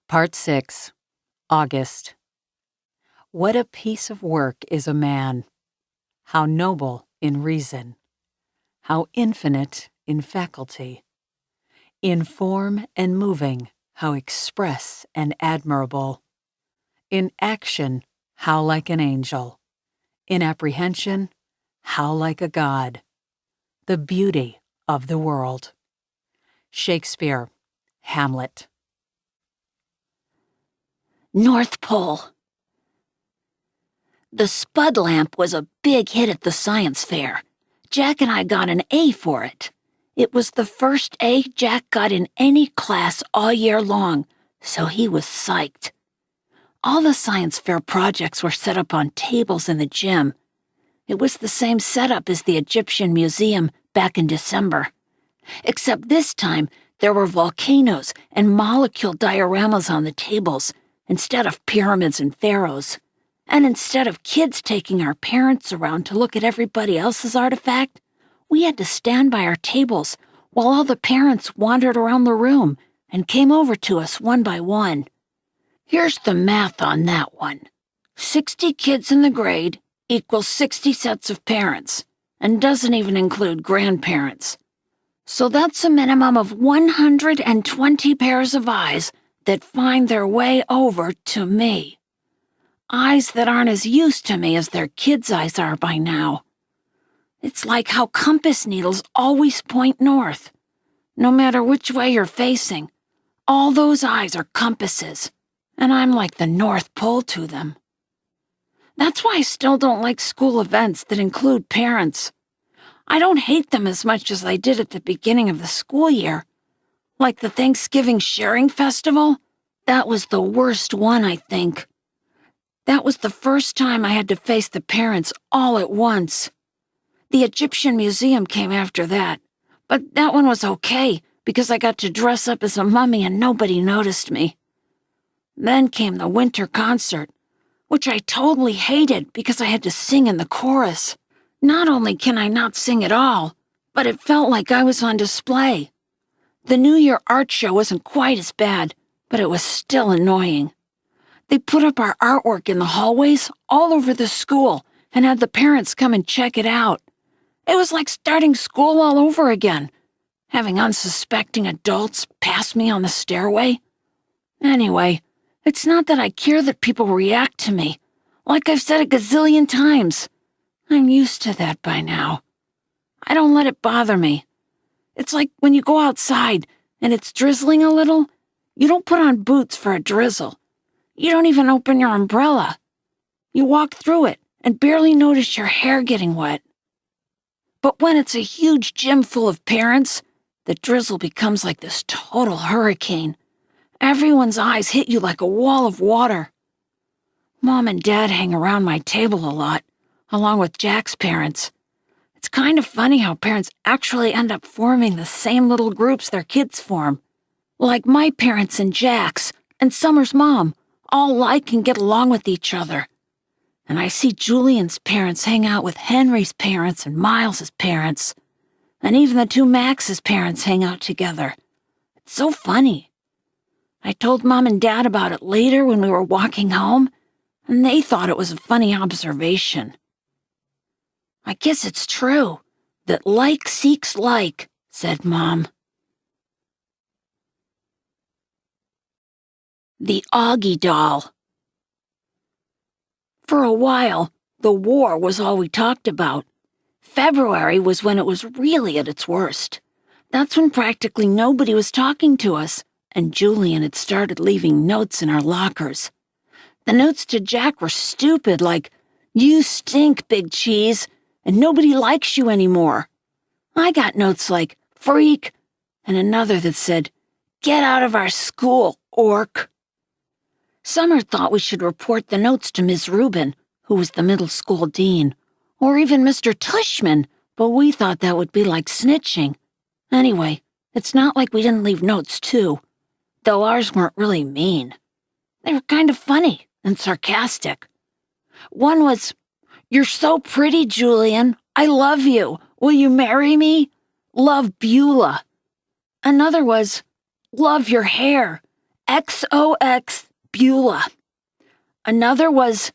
Part 6, August. What a piece of work is a man! How noble in reason! How infinite in faculty! In form and moving, how express and admirable! In action, how like an angel! In apprehension, how like a god! The beauty of the world. Shakespeare, Hamlet. North Pole. The Spud lamp was a big hit at the science fair. Jack and I got an A for it. It was the first A Jack got in any class all year long, so he was psyched. All the science fair projects were set up on tables in the gym. It was the same setup as the Egyptian Museum back in December. Except this time, there were volcanoes and molecule dioramas on the tables, instead of pyramids and pharaohs. And instead of kids taking our parents around to look at everybody else's artifact, we had to stand by our tables while all the parents wandered around the room and came over to us one by one. Here's the math on that one. 60 kids in the grade equals 60 sets of parents, and doesn't even include grandparents. So that's a minimum of 120 pairs of eyes that find their way over to me. Eyes that aren't as used to me as their kids' eyes are by now. It's like how compass needles always point north. No matter which way you're facing, all those eyes are compasses, and I'm like the North Pole to them. That's why I still don't like school events that include parents. I don't hate them as much as I did at the beginning of the school year. Like the Thanksgiving Sharing Festival, that was the worst one, I think. That was the first time I had to face the parents all at once. The Egyptian Museum came after that, but that one was okay because I got to dress up as a mummy and nobody noticed me. Then came the winter concert, which I totally hated because I had to sing in the chorus. Not only can I not sing at all, but it felt like I was on display. The New Year art show wasn't quite as bad, but it was still annoying. They put up our artwork in the hallways all over the school and had the parents come and check it out. It was like starting school all over again, having unsuspecting adults pass me on the stairway. Anyway, it's not that I care that people react to me. Like I've said a gazillion times, I'm used to that by now. I don't let it bother me. It's like when you go outside and it's drizzling a little, you don't put on boots for a drizzle. You don't even open your umbrella. You walk through it and barely notice your hair getting wet. But when it's a huge gym full of parents, the drizzle becomes like this total hurricane. Everyone's eyes hit you like a wall of water. Mom and Dad hang around my table a lot, along with Jack's parents. It's kind of funny how parents actually end up forming the same little groups their kids form. Like my parents and Jack's, and Summer's mom, all like and get along with each other. And I see Julian's parents hang out with Henry's parents and Miles's parents. And even the two Max's parents hang out together. It's so funny. I told Mom and Dad about it later when we were walking home, and they thought it was a funny observation. I guess it's true that like seeks like, said Mom. The Augie doll. For a while, the war was all we talked about. February was when it was really at its worst. That's when practically nobody was talking to us, and Julian had started leaving notes in our lockers. The notes to Jack were stupid, like, "You stink, Big Cheese, and nobody likes you anymore." I got notes like, "Freak," and another that said, "Get out of our school, orc." Summer thought we should report the notes to Ms. Rubin, who was the middle school dean, or even Mr. Tushman, but we thought that would be like snitching. Anyway, it's not like we didn't leave notes too, though ours weren't really mean. They were kind of funny and sarcastic. One was, "You're so pretty, Julian. I love you. Will you marry me? Love, Beulah." Another was, "Love your hair. XOX Beulah. Another was,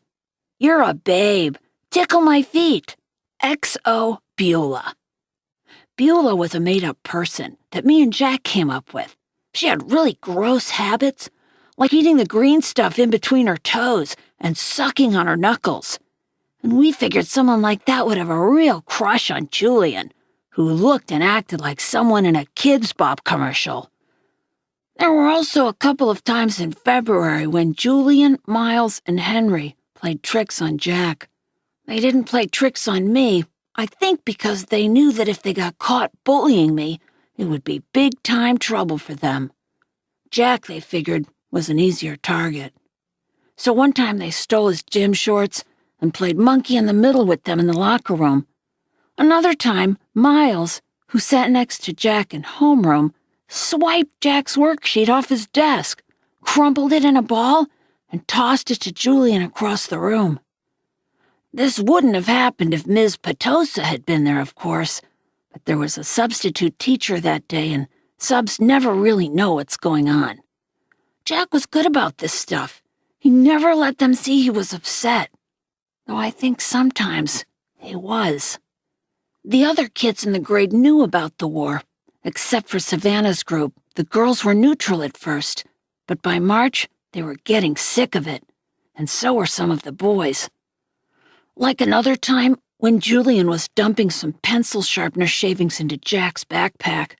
"You're a babe. Tickle my feet." XO Beulah. Beulah was a made-up person that me and Jack came up with. She had really gross habits, like eating the green stuff in between her toes and sucking on her knuckles. And we figured someone like that would have a real crush on Julian, who looked and acted like someone in a Kids Bop commercial. There were also a couple of times in February when Julian, Miles, and Henry played tricks on Jack. They didn't play tricks on me, I think because they knew that if they got caught bullying me, it would be big-time trouble for them. Jack, they figured, was an easier target. So one time they stole his gym shorts and played monkey in the middle with them in the locker room. Another time, Miles, who sat next to Jack in homeroom, swiped Jack's worksheet off his desk, crumpled it in a ball, and tossed it to Julian across the room. This wouldn't have happened if Ms. Petosa had been there, of course, but there was a substitute teacher that day, and subs never really know what's going on. Jack was good about this stuff. He never let them see he was upset, though I think sometimes he was. The other kids in the grade knew about the war, except for Savannah's group. The girls were neutral at first, but by March, they were getting sick of it, and so were some of the boys. Like another time when Julian was dumping some pencil sharpener shavings into Jack's backpack.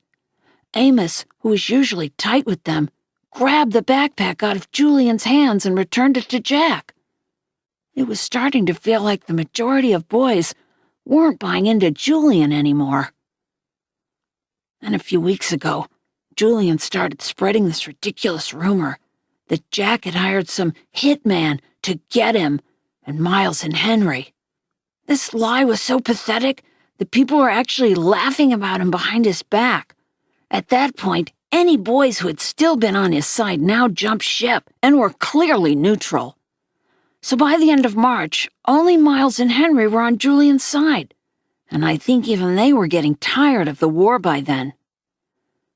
Amos, who was usually tight with them, grabbed the backpack out of Julian's hands and returned it to Jack. It was starting to feel like the majority of boys weren't buying into Julian anymore. And a few weeks ago, Julian started spreading this ridiculous rumor that Jack had hired some hitman to get him and Miles and Henry. This lie was so pathetic that people were actually laughing about him behind his back. At that point, any boys who had still been on his side now jumped ship and were clearly neutral. So by the end of March, only Miles and Henry were on Julian's side, and I think even they were getting tired of the war by then.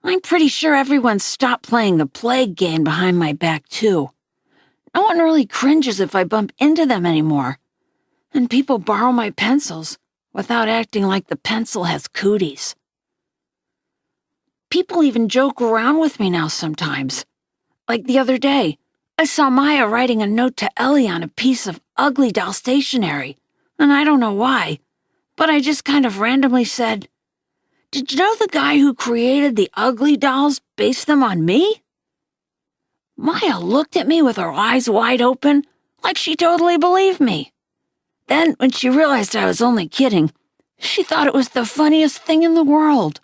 I'm pretty sure everyone stopped playing the plague game behind my back, too. No one really cringes if I bump into them anymore, and people borrow my pencils without acting like the pencil has cooties. People even joke around with me now sometimes. Like the other day, I saw Maya writing a note to Ellie on a piece of Ugly Doll stationery, and I don't know why, but I just kind of randomly said, "Did you know the guy who created the Ugly Dolls based them on me?" Maya looked at me with her eyes wide open, like she totally believed me. Then, when she realized I was only kidding, she thought it was the funniest thing in the world.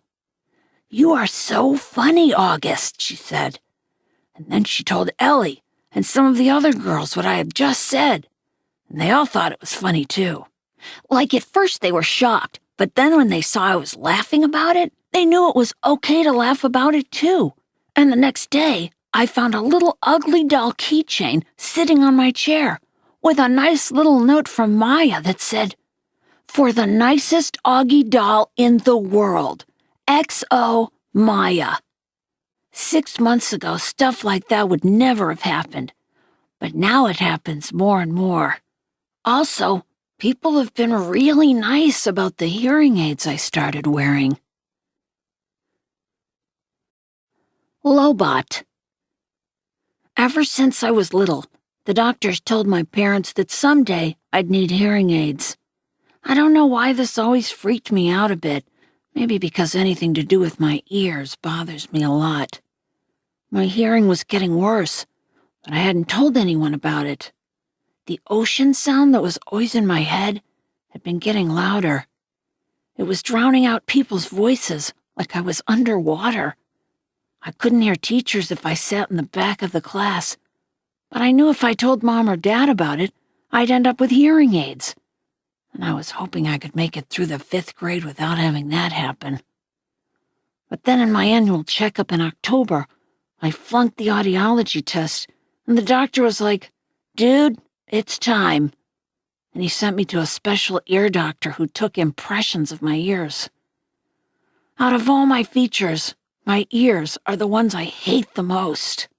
"You are so funny, August," she said. And then she told Ellie and some of the other girls what I had just said, and they all thought it was funny too. Like at first they were shocked, but then when they saw I was laughing about it, they knew it was okay to laugh about it too. And the next day, I found a little Ugly Doll keychain sitting on my chair with a nice little note from Maya that said, "For the nicest Augie doll in the world, XO Maya." 6 months ago, stuff like that would never have happened, but now it happens more and more. Also, people have been really nice about the hearing aids I started wearing. Lobot. Ever since I was little, the doctors told my parents that someday I'd need hearing aids. I don't know why this always freaked me out a bit, maybe because anything to do with my ears bothers me a lot. My hearing was getting worse, but I hadn't told anyone about it. The ocean sound that was always in my head had been getting louder. It was drowning out people's voices like I was underwater. I couldn't hear teachers if I sat in the back of the class, but I knew if I told Mom or Dad about it, I'd end up with hearing aids. And I was hoping I could make it through the 5th grade without having that happen. But then in my annual checkup in October, I flunked the audiology test, and the doctor was like, "Dude, it's time." And he sent me to a special ear doctor who took impressions of my ears. Out of all my features, my ears are the ones I hate the most.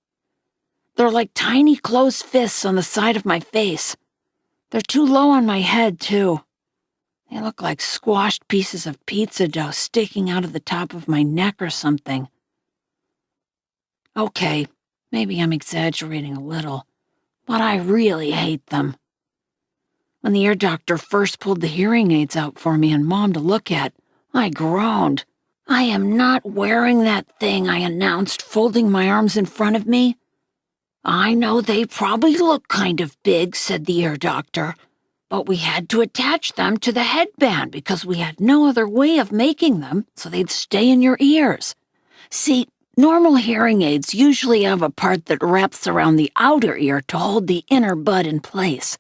They're like tiny closed fists on the side of my face. They're too low on my head, too. They look like squashed pieces of pizza dough sticking out of the top of my neck or something. Okay, maybe I'm exaggerating a little, but I really hate them. When the ear doctor first pulled the hearing aids out for me and Mom to look at, I groaned. "I am not wearing that thing," I announced, folding my arms in front of me. "I know they probably look kind of big," said the ear doctor, "but we had to attach them to the headband because we had no other way of making them so they'd stay in your ears. See, normal hearing aids usually have a part that wraps around the outer ear to hold the inner bud in place.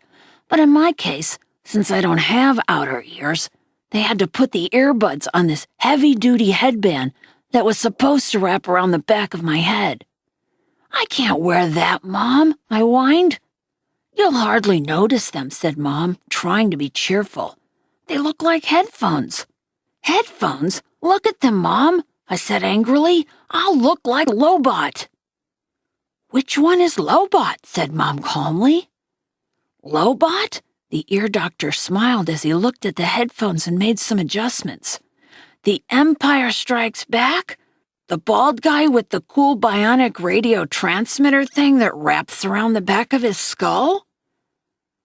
But in my case, since I don't have outer ears, they had to put the earbuds on this heavy-duty headband that was supposed to wrap around the back of my head. "I can't wear that, Mom," I whined. "You'll hardly notice them," said Mom, trying to be cheerful. "They look like headphones." "Headphones? Look at them, Mom," I said angrily. "I'll look like Lobot." "Which one is Lobot?" said Mom calmly. "Lobot?" The ear doctor smiled as he looked at the headphones and made some adjustments. "The Empire Strikes Back? The bald guy with the cool bionic radio transmitter thing that wraps around the back of his skull?"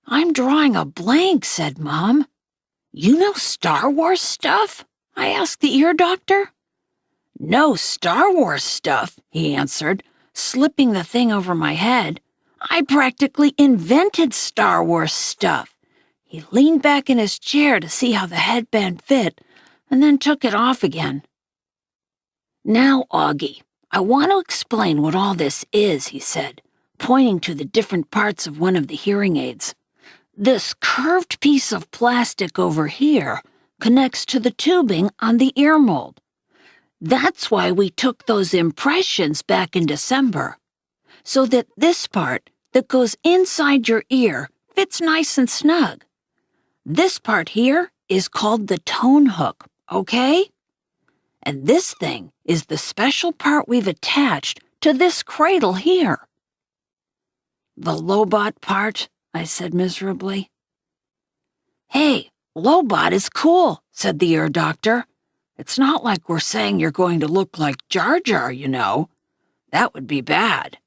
"I'm drawing a blank," said Mom. "You know Star Wars stuff?" I asked the ear doctor. "No Star Wars stuff," he answered, slipping the thing over my head. "I practically invented Star Wars stuff." He leaned back in his chair to see how the headband fit, and then took it off again. "Now, Augie, I want to explain what all this is," he said, pointing to the different parts of one of the hearing aids. "This curved piece of plastic over here connects to the tubing on the ear mold. That's why we took those impressions back in December, so that this part that goes inside your ear fits nice and snug. This part here is called the tone hook, okay? And this thing is the special part we've attached to this cradle here." "The Lobot part," I said miserably. "Hey, Lobot is cool," said the ear doctor. "It's not like we're saying you're going to look like Jar Jar, you know. That would be bad."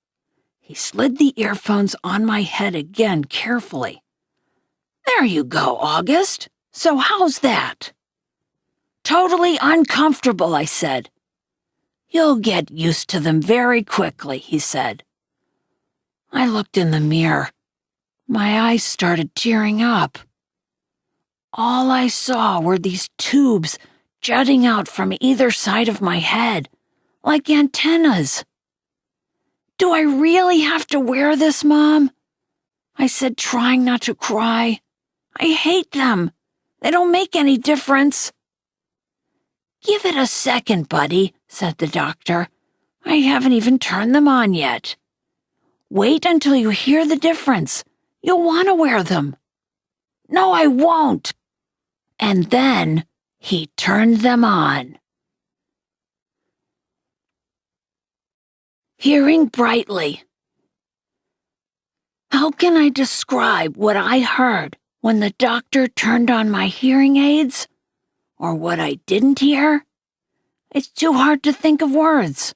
He slid the earphones on my head again carefully. "There you go, August. So how's that?" "Totally uncomfortable," I said. "You'll get used to them very quickly," he said. I looked in the mirror. My eyes started tearing up. All I saw were these tubes jutting out from either side of my head, like antennas. "Do I really have to wear this, Mom?" I said, trying not to cry. "I hate them. They don't make any difference." "Give it a second, buddy," said the doctor. "I haven't even turned them on yet. Wait until you hear the difference. You'll want to wear them." "No, I won't." And then he turned them on. Hearing brightly. How can I describe what I heard when the doctor turned on my hearing aids? Or what I didn't hear? It's too hard to think of words.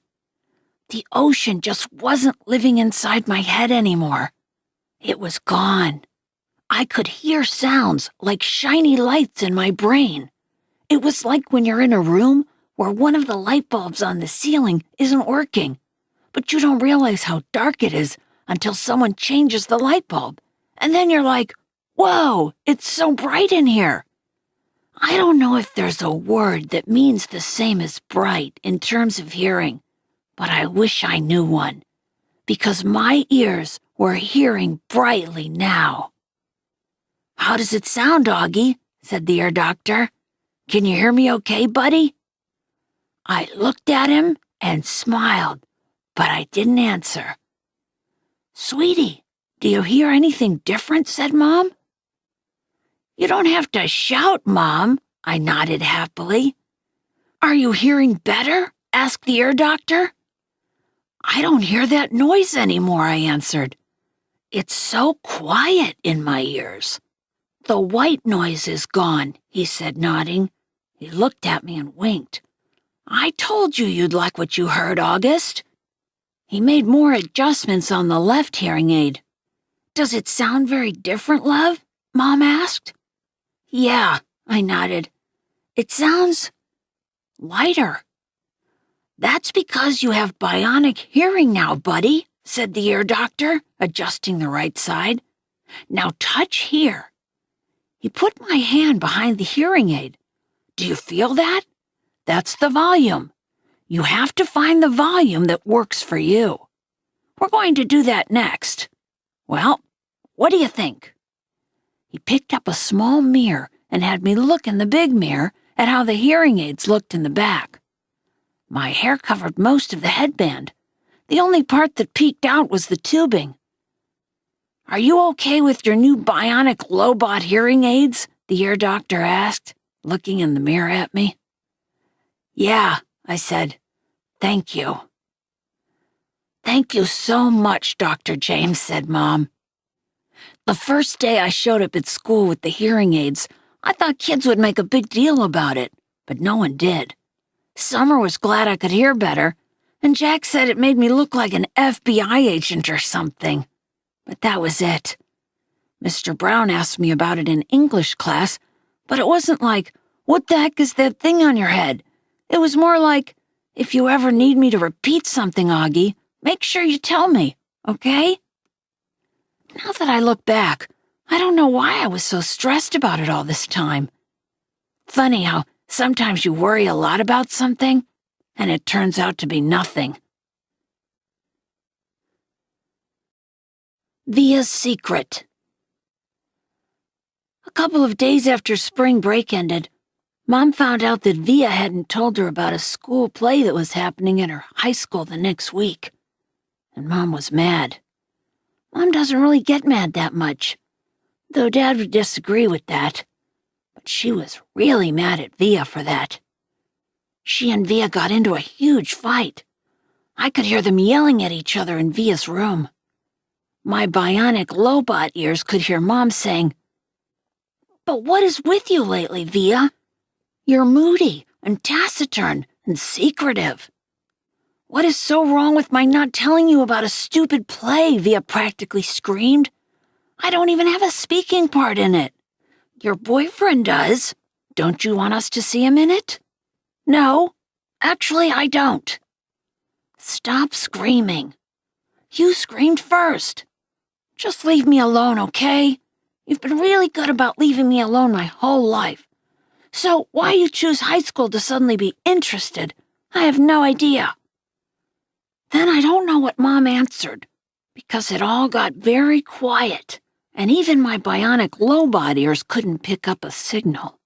The ocean just wasn't living inside my head anymore. It was gone. I could hear sounds like shiny lights in my brain. It was like when you're in a room where one of the light bulbs on the ceiling isn't working, but you don't realize how dark it is until someone changes the light bulb, and then you're like, "Whoa, it's so bright in here." I don't know if there's a word that means the same as bright in terms of hearing, but I wish I knew one, because my ears were hearing brightly now. "How does it sound, Augie?" said the ear doctor. "Can you hear me okay, buddy?" I looked at him and smiled, but I didn't answer. "Sweetie, do you hear anything different?" said Mom. "You don't have to shout, Mom," I nodded happily. "Are you hearing better?" asked the ear doctor. I don't hear that noise anymore, I answered. It's so quiet in my ears. The white noise is gone, he said, nodding. He looked at me and winked. I told you you'd like what you heard, August. He made more adjustments on the left hearing aid. Does it sound very different, love? Mom asked. Yeah, I nodded. It sounds lighter. That's because you have bionic hearing now, buddy, said the ear doctor, adjusting the right side. Now touch here. He put my hand behind the hearing aid. Do you feel that? That's the volume. You have to find the volume that works for you. We're going to do that next. Well, what do you think? He picked up a small mirror and had me look in the big mirror at how the hearing aids looked in the back. My hair covered most of the headband. The only part that peeked out was the tubing. Are you okay with your new bionic Lobot hearing aids? The ear doctor asked, looking in the mirror at me. Yeah, I said. Thank you. Thank you so much, Dr. James, said Mom. The first day I showed up at school with the hearing aids, I thought kids would make a big deal about it, but no one did. Summer was glad I could hear better, and Jack said it made me look like an FBI agent or something. But that was it. Mr. Brown asked me about it in English class, but it wasn't like, what the heck is that thing on your head? It was more like, if you ever need me to repeat something, Augie, make sure you tell me, okay? Now that I look back, I don't know why I was so stressed about it all this time. Funny how sometimes you worry a lot about something, and it turns out to be nothing. Via's secret. A couple of days after spring break ended, Mom found out that Via hadn't told her about a school play that was happening at her high school the next week. And Mom was mad. Mom doesn't really get mad that much, though Dad would disagree with that. But she was really mad at Via for that. She and Via got into a huge fight. I could hear them yelling at each other in Via's room. My bionic Lobot ears could hear Mom saying, "But what is with you lately, Via? You're moody and taciturn and secretive. What is so wrong with my not telling you about a stupid play?" Via practically screamed. "I don't even have a speaking part in it. Your boyfriend does. Don't you want us to see him in it?" "No, actually I don't." "Stop screaming. You screamed first. Just leave me alone, okay? You've been really good about leaving me alone my whole life. So why you choose high school to suddenly be interested, I have no idea." Then I don't know what Mom answered, because it all got very quiet, and even my bionic Lobot ears couldn't pick up a signal.